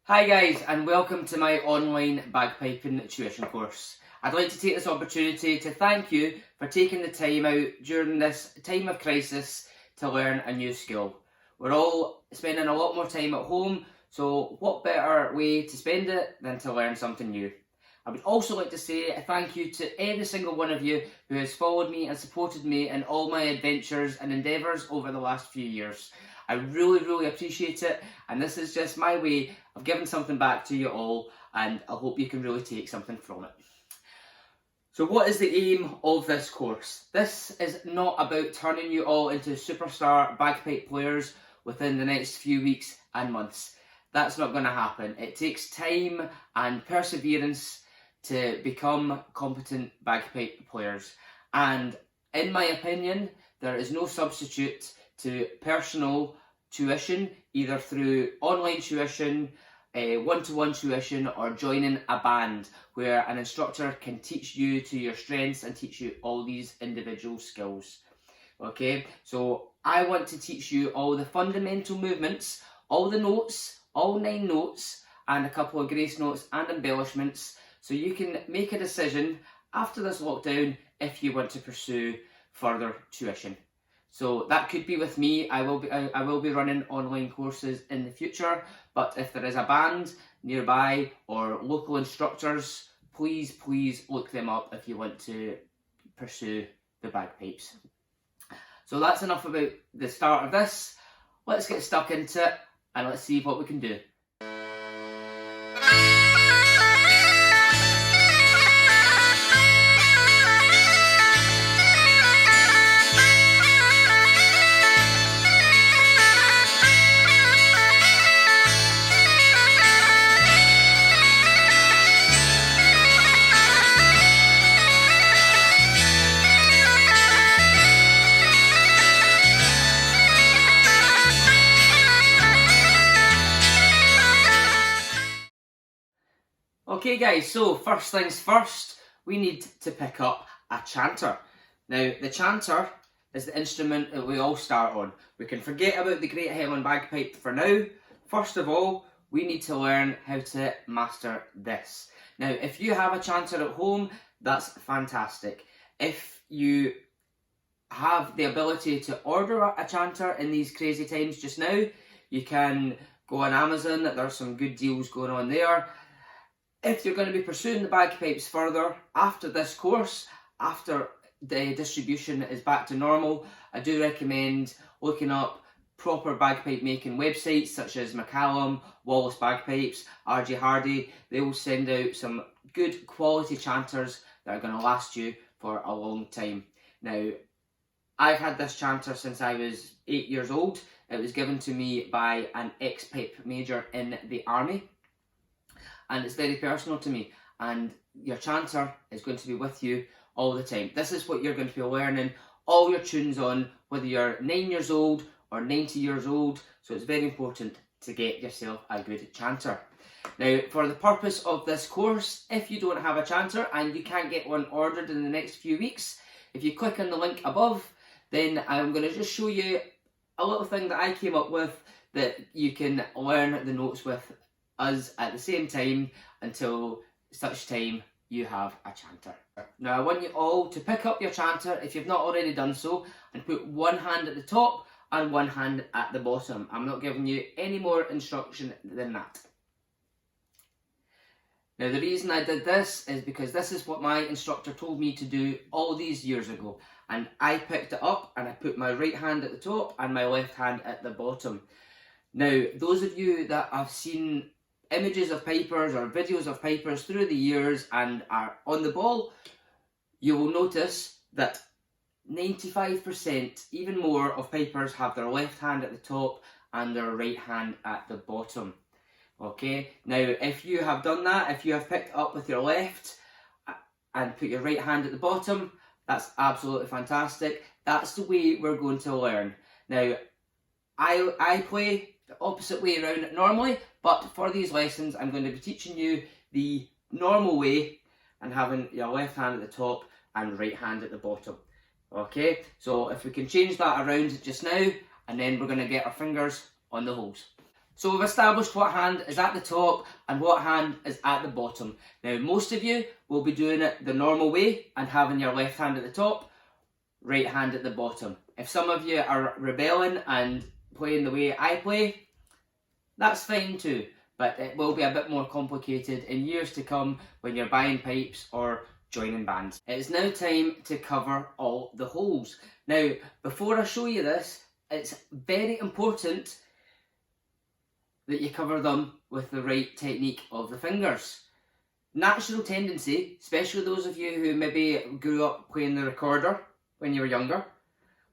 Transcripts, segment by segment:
Hi guys, and welcome to my online bagpiping tuition course. I'd like to take this opportunity to thank you for taking the time out during this time of crisis to learn a new skill. We're all spending a lot more time at home, so what better way to spend it than to learn something new. I would also like to say a thank you to every single one of you who has followed me and supported me in all my adventures and endeavours over the last few years. I really appreciate it, and this is just my way of giving something back to you all, and I hope you can really take something from it. So what is the aim of this course? This is not about turning you all into superstar bagpipe players within the next few weeks and months. That's not going to happen. It takes time and perseverance to become competent bagpipe players, and in my opinion there is no substitute to personal tuition, either through online tuition, one-to-one tuition, or joining a band where an instructor can teach you to your strengths and teach you all these individual skills. Okay, so I want to teach you all the fundamental movements, all the notes, all 9 notes, and a couple of grace notes and embellishments, so you can make a decision after this lockdown if you want to pursue further tuition. So that could be with me. I will be running online courses in the future, but if there is a band nearby or local instructors, please look them up if you want to pursue the bagpipes. So that's enough about the start of this. Let's get stuck into it and let's see what we can do. Okay guys, so first things first, we need to pick up a chanter. Now the chanter is the instrument that we all start on. We can forget about the Great Highland Bagpipe for now. First of all, we need to learn how to master this. Now if you have a chanter at home, that's fantastic. If you have the ability to order a chanter in these crazy times just now, you can go on Amazon, there's some good deals going on there. If you're going to be pursuing the bagpipes further after this course, after the distribution is back to normal, I do recommend looking up proper bagpipe making websites such as McCallum, Wallace Bagpipes, RJ Hardy. They will send out some good quality chanters that are going to last you for a long time. Now, I've had this chanter since I was 8 years old. It was given to me by an ex-pipe major in the army, and it's very personal to me, and your chanter is going to be with you all the time. This is what you're going to be learning all your tunes on, whether you're 9 years old or 90 years old, so it's very important to get yourself a good chanter. Now, for the purpose of this course, if you don't have a chanter and you can't get one ordered in the next few weeks, if you click on the link above, then I'm going to just show you a little thing that I came up with that you can learn the notes with us at the same time until such time you have a chanter. Now I want you all to pick up your chanter if you've not already done so and put one hand at the top and one hand at the bottom. I'm not giving you any more instruction than that. Now the reason I did this is because this is what my instructor told me to do all these years ago, and I picked it up and I put my right hand at the top and my left hand at the bottom. Now those of you that have seen images of pipers or videos of pipers through the years and are on the ball, you will notice that 95%, even more, of pipers have their left hand at the top and their right hand at the bottom. Okay, now if you have done that, if you have picked up with your left and put your right hand at the bottom, that's absolutely fantastic. That's the way we're going to learn. Now, I play the opposite way around normally, but for these lessons I'm going to be teaching you the normal way and having your left hand at the top and right hand at the bottom. Okay, so if we can change that around just now, and then we're going to get our fingers on the holes. So we've established what hand is at the top and what hand is at the bottom. Now most of you will be doing it the normal way and having your left hand at the top, right hand at the bottom. If some of you are rebelling and playing the way I play, that's fine too, but it will be a bit more complicated in years to come when you're buying pipes or joining bands. It is now time to cover all the holes. Now, before I show you this, it's very important that you cover them with the right technique of the fingers. Natural tendency, especially those of you who maybe grew up playing the recorder when you were younger,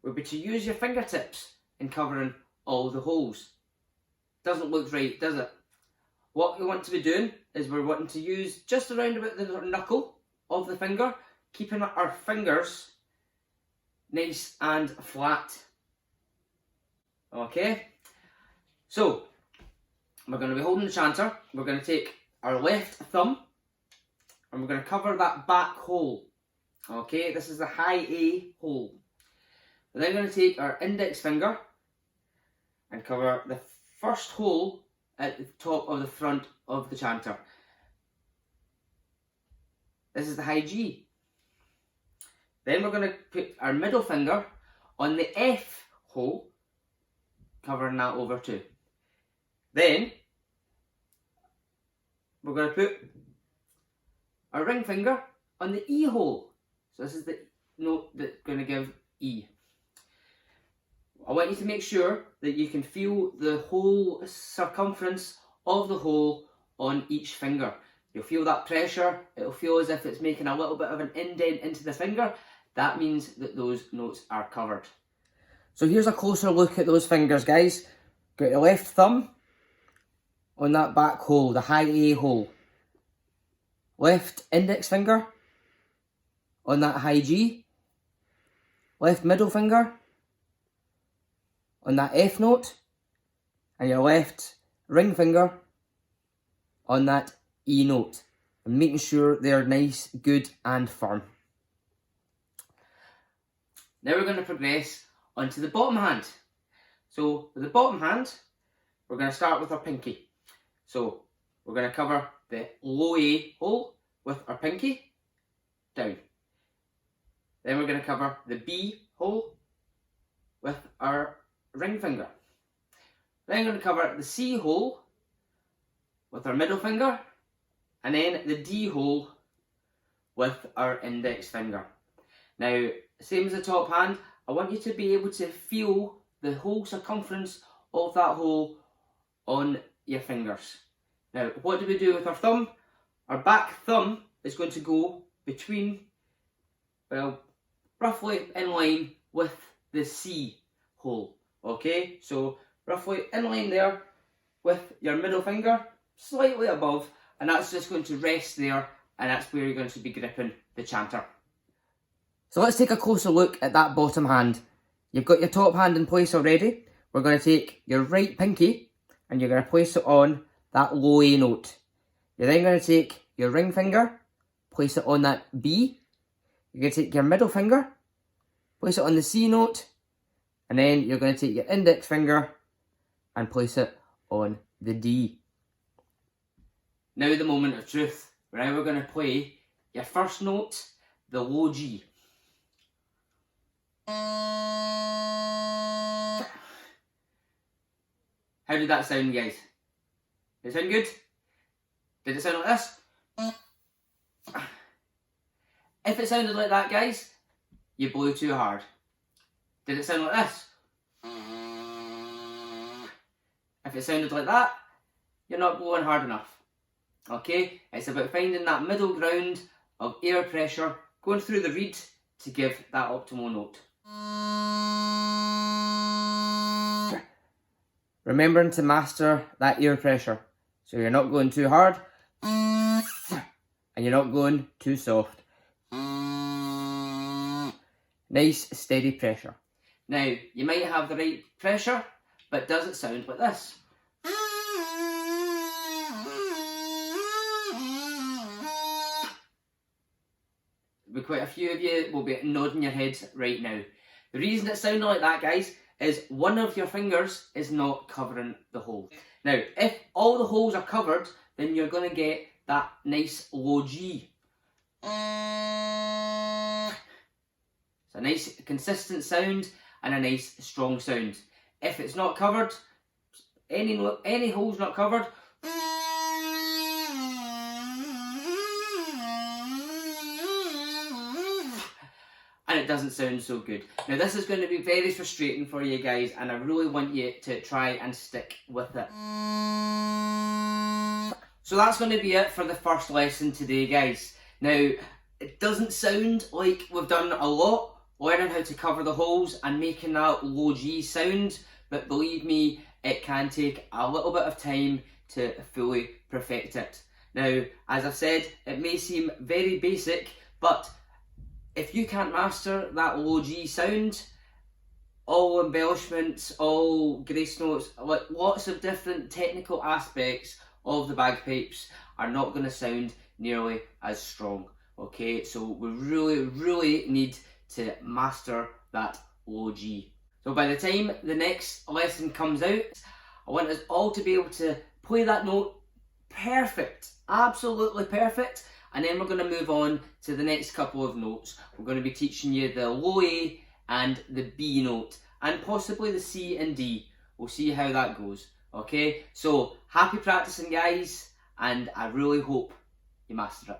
would be to use your fingertips in covering all the holes. Doesn't look right, does it? What we want to be doing is we're wanting to use just around about the knuckle of the finger, keeping our fingers nice and flat. Okay, so we're going to be holding the chanter. We're going to take our left thumb and we're going to cover that back hole. Okay, this is the high A hole. We're then going to take our index finger and cover the first hole at the top of the front of the chanter. This is the high G. Then we're going to put our middle finger on the F hole, covering that over too. Then we're going to put our ring finger on the E hole. So this is the note that's going to give E. I want you to make sure that you can feel the whole circumference of the hole on each finger. You'll feel that pressure, it'll feel as if it's making a little bit of an indent into the finger. That means that those notes are covered. So here's a closer look at those fingers, guys. Got your left thumb on that back hole, the high A hole. Left index finger on that high G. Left middle finger on that F note, and your left ring finger on that E note, and making sure they're nice, good and firm. Now we're going to progress onto the bottom hand. So with the bottom hand, we're going to start with our pinky. So we're going to cover the low A hole with our pinky down. Then we're going to cover the B hole with our ring finger. Then I'm going to cover the C hole with our middle finger, and then the D hole with our index finger. Now, same as the top hand, I want you to be able to feel the whole circumference of that hole on your fingers. Now, what do we do with our thumb? Our back thumb is going to go between, well, roughly in line with the C hole. Okay, so roughly in line there with your middle finger, slightly above, and that's just going to rest there, and that's where you're going to be gripping the chanter. So let's take a closer look at that bottom hand. You've got your top hand in place already. We're going to take your right pinky and you're going to place it on that low A note. You're then going to take your ring finger, place it on that B. You're going to take your middle finger, place it on the C note, and then you're going to take your index finger and place it on the D. Now the moment of truth. Now we're going to play your first note, the low G. How did that sound, guys? Did it sound good? Did it sound like this? If it sounded like that, guys, you blew too hard. Did it sound like this? If it sounded like that, you're not blowing hard enough. Okay? It's about finding that middle ground of air pressure going through the reed to give that optimal note. Remembering to master that air pressure. So you're not going too hard and you're not going too soft. Nice steady pressure. Now you might have the right pressure, but does it sound like this? Quite a few of you will be nodding your heads right now. The reason it's sounding like that, guys, is one of your fingers is not covering the hole. Now, if all the holes are covered, then you're going to get that nice low G. It's a nice consistent sound and a nice strong sound. If it's not covered, any holes not covered, and it doesn't sound so good. Now this is going to be very frustrating for you guys, and I really want you to try and stick with it. So that's going to be it for the first lesson today, guys. Now, it doesn't sound like we've done a lot learning how to cover the holes and making that low G sound, but believe me, it can take a little bit of time to fully perfect it. Now, as I've said, it may seem very basic, but if you can't master that low G sound, all embellishments, all grace notes, like lots of different technical aspects of the bagpipes are not going to sound nearly as strong. Okay, so we really need to master that low G. So by the time the next lesson comes out, I want us all to be able to play that note perfect, absolutely perfect, and then we're going to move on to the next couple of notes. We're going to be teaching you the low A and the B note, and possibly the C and D. We'll see how that goes. Okay, so happy practicing, guys, and I really hope you master it.